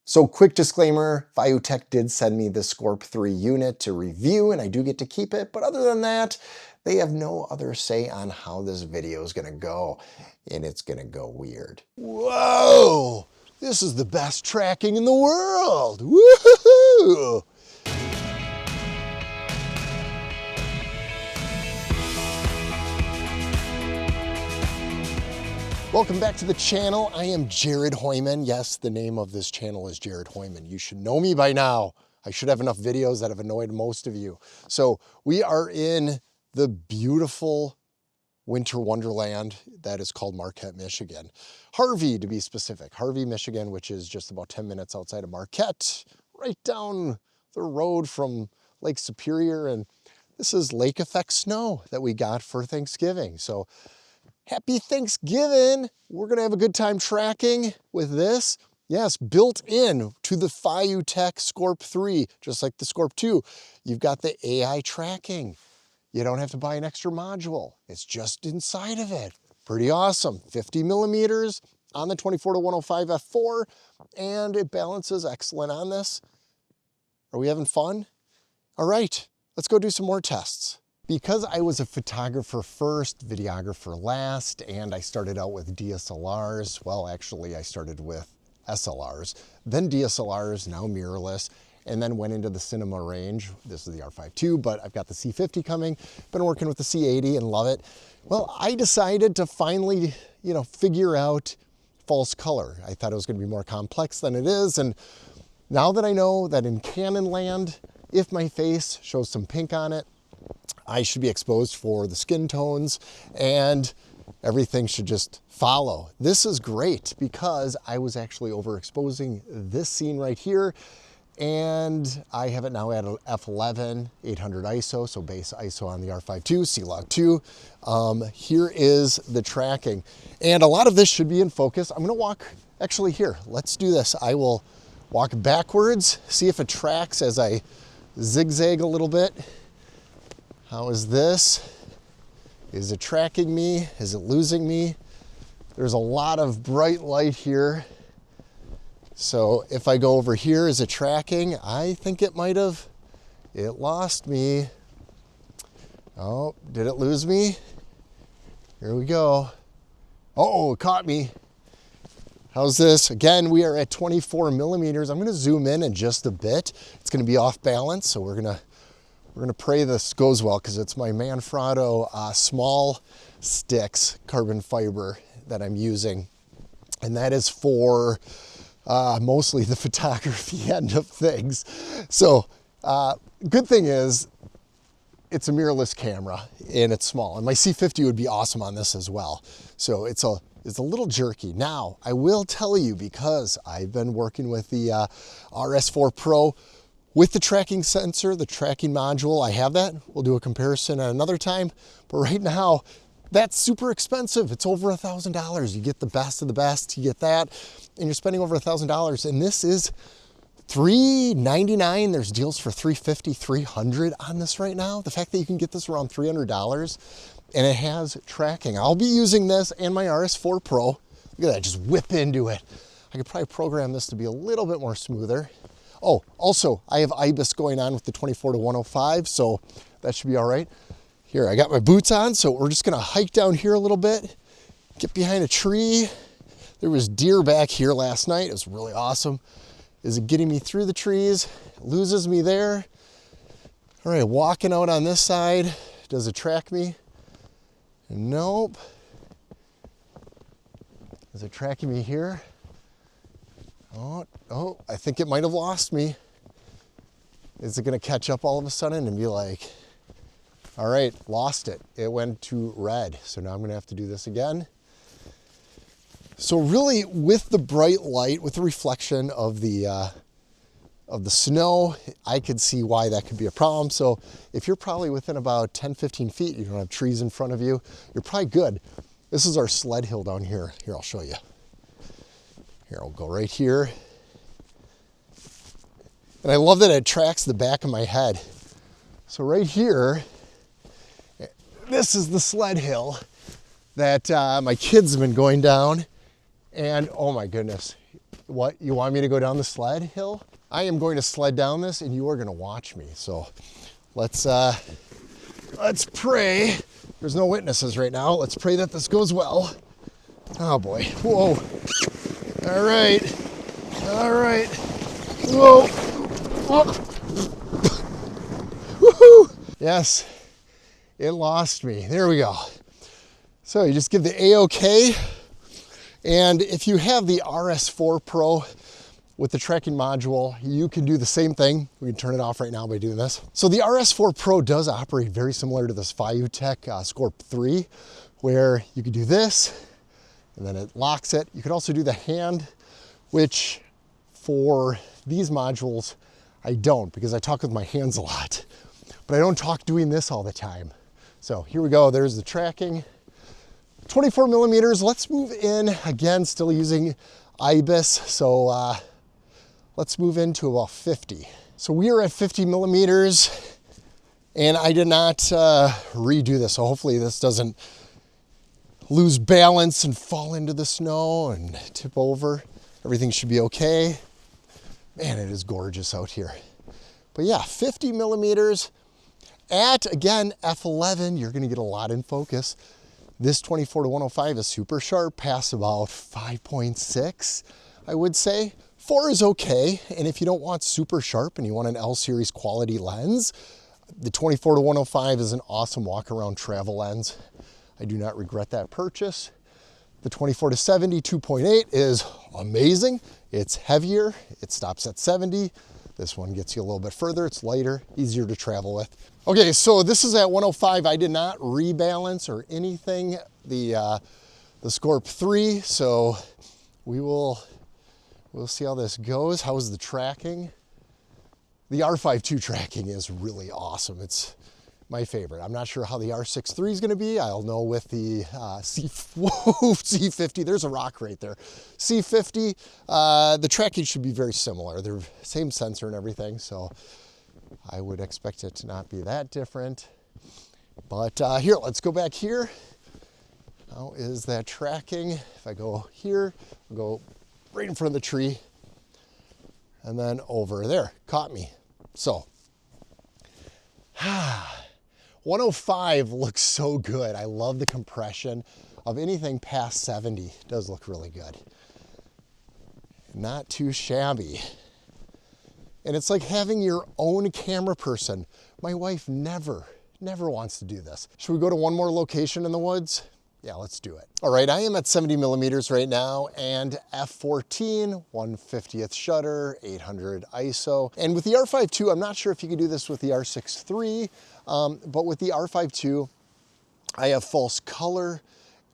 So quick disclaimer, Fiutech did send me the Scorp 3 unit to review and I do get to keep it, but other than that, they have no other say on how this video is gonna go, and it's gonna go weird. Whoa! This is the best tracking in the world! Woohoo! Welcome back to the channel. I am Jared Hoyman. Yes, the name of this channel is Jared Hoyman. You should know me by now. I should have enough videos that have annoyed most of you. So we are in the beautiful winter wonderland that is called Marquette, Michigan. Harvey, to be specific. Harvey, Michigan, which is just about 10 minutes outside of Marquette, right down the road from Lake Superior. And this is lake effect snow that we got for Thanksgiving. So happy Thanksgiving. We're gonna have a good time tracking with this. Yes, built in to the Fiutech Scorp 3, just like the Scorp 2, you've got the AI tracking. You don't have to buy an extra module. It's just inside of it. Pretty awesome. 50 millimeters on the 24-105 f4, and it balances excellent on this. Are we having fun? All right, let's go do some more tests. Because I was a photographer first, videographer last, and I started out with DSLRs. Well, actually, I started with SLRs, then DSLRs, now mirrorless, and then went into the cinema range. This is the R5 II, but I've got the C50 coming. Been working with the C80 and love it. Well, I decided to finally, figure out false color. I thought it was gonna be more complex than it is, and now that I know that in Canon land, if my face shows some pink on it, I should be exposed for the skin tones and everything should just follow. This is great because I was actually overexposing this scene right here, and I have it now at f11, 800 ISO, so base ISO on the R5 II, C-Log 2. Here is the tracking. And a lot of this should be in focus. I'm gonna walk, actually here, let's do this. I will walk backwards, see if it tracks as I zigzag a little bit. How is this? Is it tracking me? Is it losing me? There's a lot of bright light here. So if I go over here, is it tracking? I think it might have. It lost me. Oh, did it lose me? Here we go. Oh, it caught me. How's this? Again, we are at 24 millimeters. I'm gonna zoom in just a bit. It's gonna be off balance, so we're gonna pray this goes well because it's my Manfrotto small sticks carbon fiber that I'm using. And that is for mostly the photography end of things. So good thing is it's a mirrorless camera and it's small. And my C50 would be awesome on this as well. So it's a little jerky. Now, I will tell you, because I've been working with the RS4 Pro, with the tracking sensor, the tracking module, I have that. We'll do a comparison at another time. But right now, that's super expensive. It's over $1,000. You get the best of the best, you get that, and you're spending over $1,000. And this is $399. There's deals for $350, $300 on this right now. The fact that you can get this around $300 and it has tracking. I'll be using this and my RS4 Pro. Look at that, just whip into it. I could probably program this to be a little bit more smoother. Oh, also, I have IBIS going on with the 24-105, so that should be all right. Here, I got my boots on, so we're just gonna hike down here a little bit, get behind a tree. There was deer back here last night. It was really awesome. Is it getting me through the trees? It loses me there. All right, walking out on this side. Does it track me? Nope. Is it tracking me here? Oh, I think it might have lost me. Is it gonna catch up all of a sudden and be like, all right, lost it. It went to red. So now I'm gonna have to do this again. So really, with the bright light, with the reflection of the snow, I could see why that could be a problem. So if you're probably within about 10, 15 feet, you don't have trees in front of you, you're probably good. This is our sled hill down here. Here, I'll show you. Here, I'll go right here. And I love that it tracks the back of my head. So right here, this is the sled hill that my kids have been going down. And oh my goodness, What, you want me to go down the sled hill? I am going to sled down this and you are gonna watch me. So let's pray. There's no witnesses right now. Let's pray that this goes well. Oh boy, whoa. All right, whoa. Woohoo! Yes, it lost me. There we go. So you just give the A-OK. And if you have the RS4 Pro with the tracking module, you can do the same thing. We can turn it off right now by doing this. So the RS4 Pro does operate very similar to this Fiutech Scorp 3, where you can do this, and then it locks it. You could also do the hand, which for these modules, I don't, because I talk with my hands a lot. But I don't talk doing this all the time. So here we go, there's the tracking. 24 millimeters, let's move in, again, still using IBIS, so let's move into about 50. So we are at 50 millimeters, and I did not redo this, so hopefully this doesn't lose balance and fall into the snow and tip over. Everything should be okay. Man, it is gorgeous out here. But yeah, 50 millimeters at, again, f11, you're gonna get a lot in focus. This 24-105 is super sharp, past about 5.6, I would say. 4 is okay, and if you don't want super sharp and you want an L-series quality lens, the 24-105 is an awesome walk-around travel lens. I do not regret that purchase. The 24-70 2.8 is amazing. It's heavier, it stops at 70. This one gets you a little bit further, it's lighter, easier to travel with. Okay, so this is at 105. I did not rebalance or anything the Scorp 3, so we'll see how this goes. How is the tracking? The R5 II tracking is really awesome. It's my favorite. I'm not sure how the R6 III is gonna be. I'll know with the C50, there's a rock right there. C50, the tracking should be very similar. They're same sensor and everything, so I would expect it to not be that different. But here, let's go back here. How is that tracking? If I go here, I'll go right in front of the tree, and then over there, caught me. So, 105 looks so good. I love the compression of anything past 70. It does look really good. Not too shabby. And it's like having your own camera person. My wife never wants to do this. Should we go to one more location in the woods? Yeah, let's do it. All right, I am at 70 millimeters right now, and f14, 1/50th shutter, 800 ISO. And with the R5 II, I'm not sure if you can do this with the R6 III, but with the R5 II, I have false color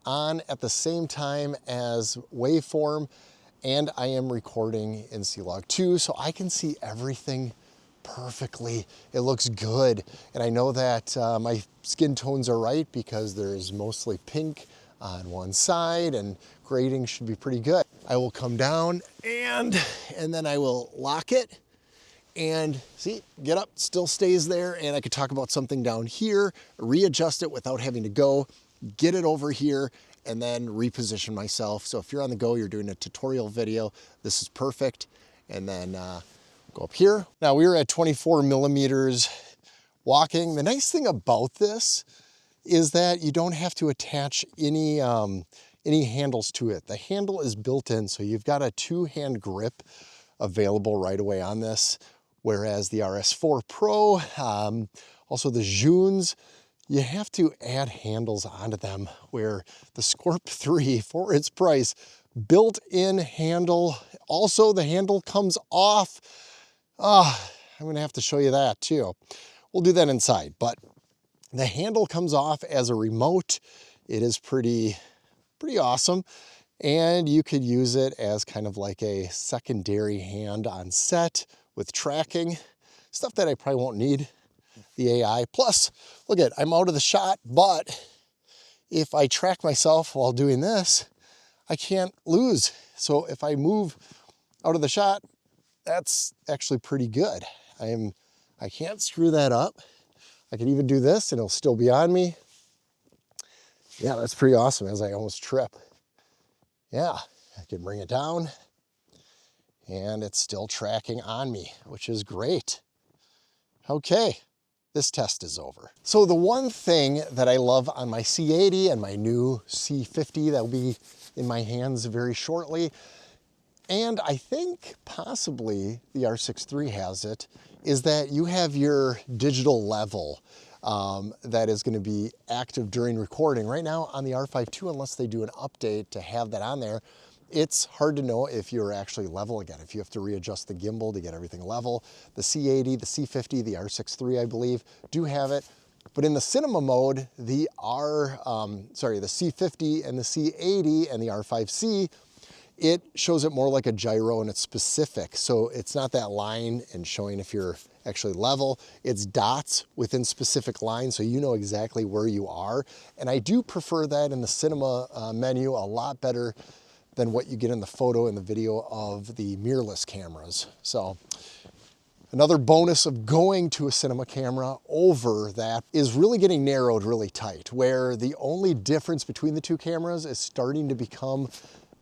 on at the same time as waveform, and I am recording in C-Log 2, so I can see everything perfectly. It looks good. And I know that my skin tones are right because there's mostly pink on one side, and grading should be pretty good. I will come down and then I will lock it, and see, get up, still stays there, and I could talk about something down here, readjust it without having to go, get it over here, and then reposition myself. So if you're on the go, you're doing a tutorial video, this is perfect. And then go up here. Now we were at 24 millimeters walking. The nice thing about this is that you don't have to attach any handles to it. The handle is built in, so you've got a 2-hand grip available right away on this, whereas the RS4 Pro, also the Junes, you have to add handles onto them, where the Scorp 3, for its price, built-in handle. Also, the handle comes off. I'm gonna have to show you that too. We'll do that inside, but the handle comes off as a remote. It is pretty awesome. And you could use it as kind of like a secondary hand on set with tracking, stuff that I probably won't need the AI. Plus, look at, I'm out of the shot, but if I track myself while doing this, I can't lose. So if I move out of the shot, that's actually pretty good. I can't screw that up. I can even do this and it'll still be on me. Yeah, that's pretty awesome as I almost trip. Yeah, I can bring it down. and it's still tracking on me, which is great. Okay, this test is over. So the one thing that I love on my C80 and my new C50 that will be in my hands very shortly, and I think possibly the R6 III has it, is that you have your digital level that is going to be active during recording. Right now on the R5 II, unless they do an update to have that on there, it's hard to know if you're actually level again, if you have to readjust the gimbal to get everything level. The C80, the C50, the R6 III, I believe, do have it. But in the cinema mode, the C50 and the C80 and the R5C, it shows it more like a gyro and it's specific. So it's not that line and showing if you're actually level. It's dots within specific lines, so you know exactly where you are. And I do prefer that in the cinema menu a lot better than what you get in the photo and the video of the mirrorless cameras. So another bonus of going to a cinema camera over that is really getting narrowed really tight, where the only difference between the two cameras is starting to become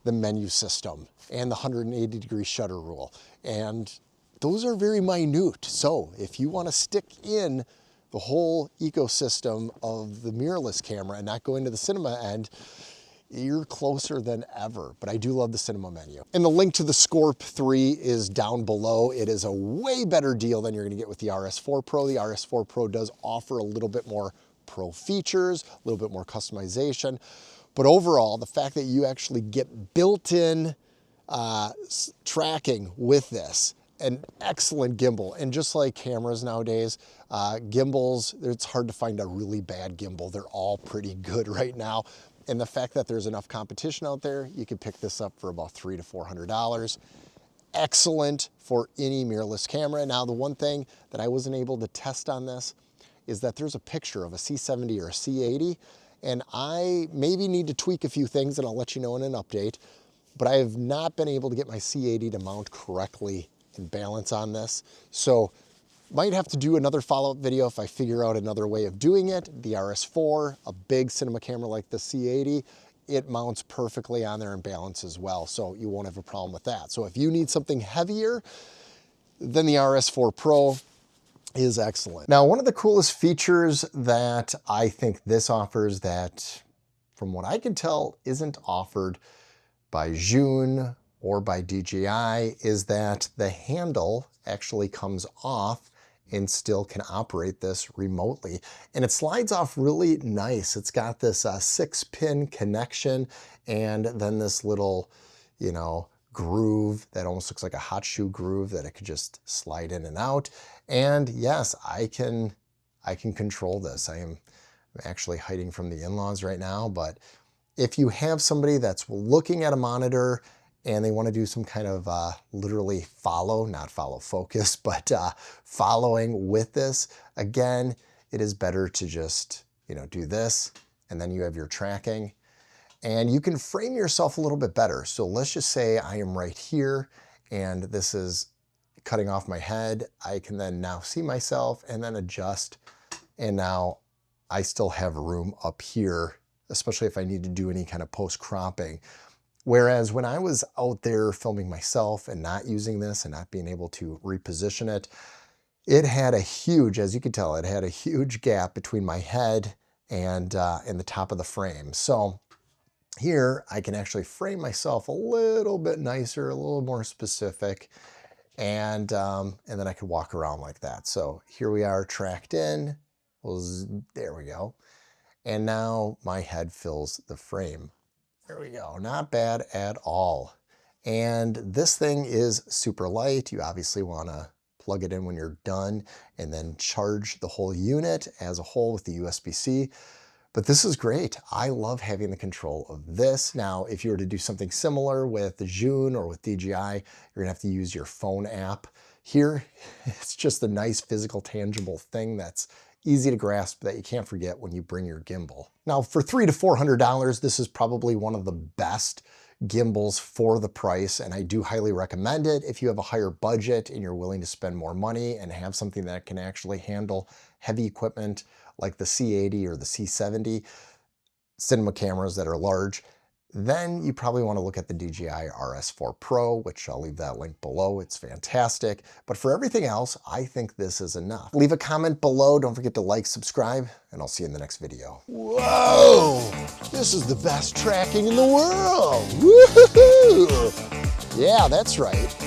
the menu system and the 180-degree shutter rule. And those are very minute. So if you want to stick in the whole ecosystem of the mirrorless camera and not go into the cinema end, you're closer than ever. But I do love the cinema menu. And the link to the Scorp 3 is down below. It is a way better deal than you're gonna get with the RS4 Pro. The RS4 Pro does offer a little bit more pro features, a little bit more customization. But overall, the fact that you actually get built-in tracking with this, an excellent gimbal. And just like cameras nowadays, gimbals, it's hard to find a really bad gimbal. They're all pretty good right now. And the fact that there's enough competition out there, you can pick this up for about $300 to $400. Excellent for any mirrorless camera. Now, the one thing that I wasn't able to test on this is that there's a picture of a C70 or a C80, and I maybe need to tweak a few things, and I'll let you know in an update, but I have not been able to get my C80 to mount correctly and balance on this. So might have to do another follow-up video if I figure out another way of doing it. The RS4, a big cinema camera like the C80, it mounts perfectly on there and balances well, so you won't have a problem with that. So if you need something heavier, then the RS4 Pro is excellent. Now, one of the coolest features that I think this offers that, from what I can tell, isn't offered by Zhun or by DJI is that the handle actually comes off and still can operate this remotely. And it slides off really nice. It's got this 6-pin connection and then this little, groove that almost looks like a hot shoe groove that it could just slide in and out. And yes, I can control this. I'm actually hiding from the in-laws right now, but if you have somebody that's looking at a monitor and they want to do some kind of literally not follow focus, but following with this, again, it is better to just, do this, and then you have your tracking. And you can frame yourself a little bit better. So let's just say I am right here, and this is cutting off my head. I can then now see myself and then adjust. And now I still have room up here, especially if I need to do any kind of post-cropping. Whereas when I was out there filming myself and not using this and not being able to reposition it, it had a huge, as you can tell, it had a huge gap between my head and the top of the frame. So here I can actually frame myself a little bit nicer, a little more specific, and then I could walk around like that. So here we are tracked in. There we go. And now my head fills the frame. There we go. Not bad at all. And this thing is super light. You obviously want to plug it in when you're done and then charge the whole unit as a whole with the USB-C. But this is great. I love having the control of this. Now, if you were to do something similar with the Zhun or with DJI, you're gonna have to use your phone app. Here, it's just a nice physical, tangible thing that's easy to grasp that you can't forget when you bring your gimbal. Now, for $300 to $400, this is probably one of the best gimbals for the price, and I do highly recommend it if you have a higher budget and you're willing to spend more money and have something that can actually handle heavy equipment like the C80 or the C70, cinema cameras that are large. then you probably want to look at the DJI RS4 Pro, which I'll leave that link below. It's fantastic. But for everything else, I think this is enough. Leave a comment below. Don't forget to like, subscribe, and I'll see you in the next video. Whoa! This is the best tracking in the world! Woohoo! Yeah, that's right.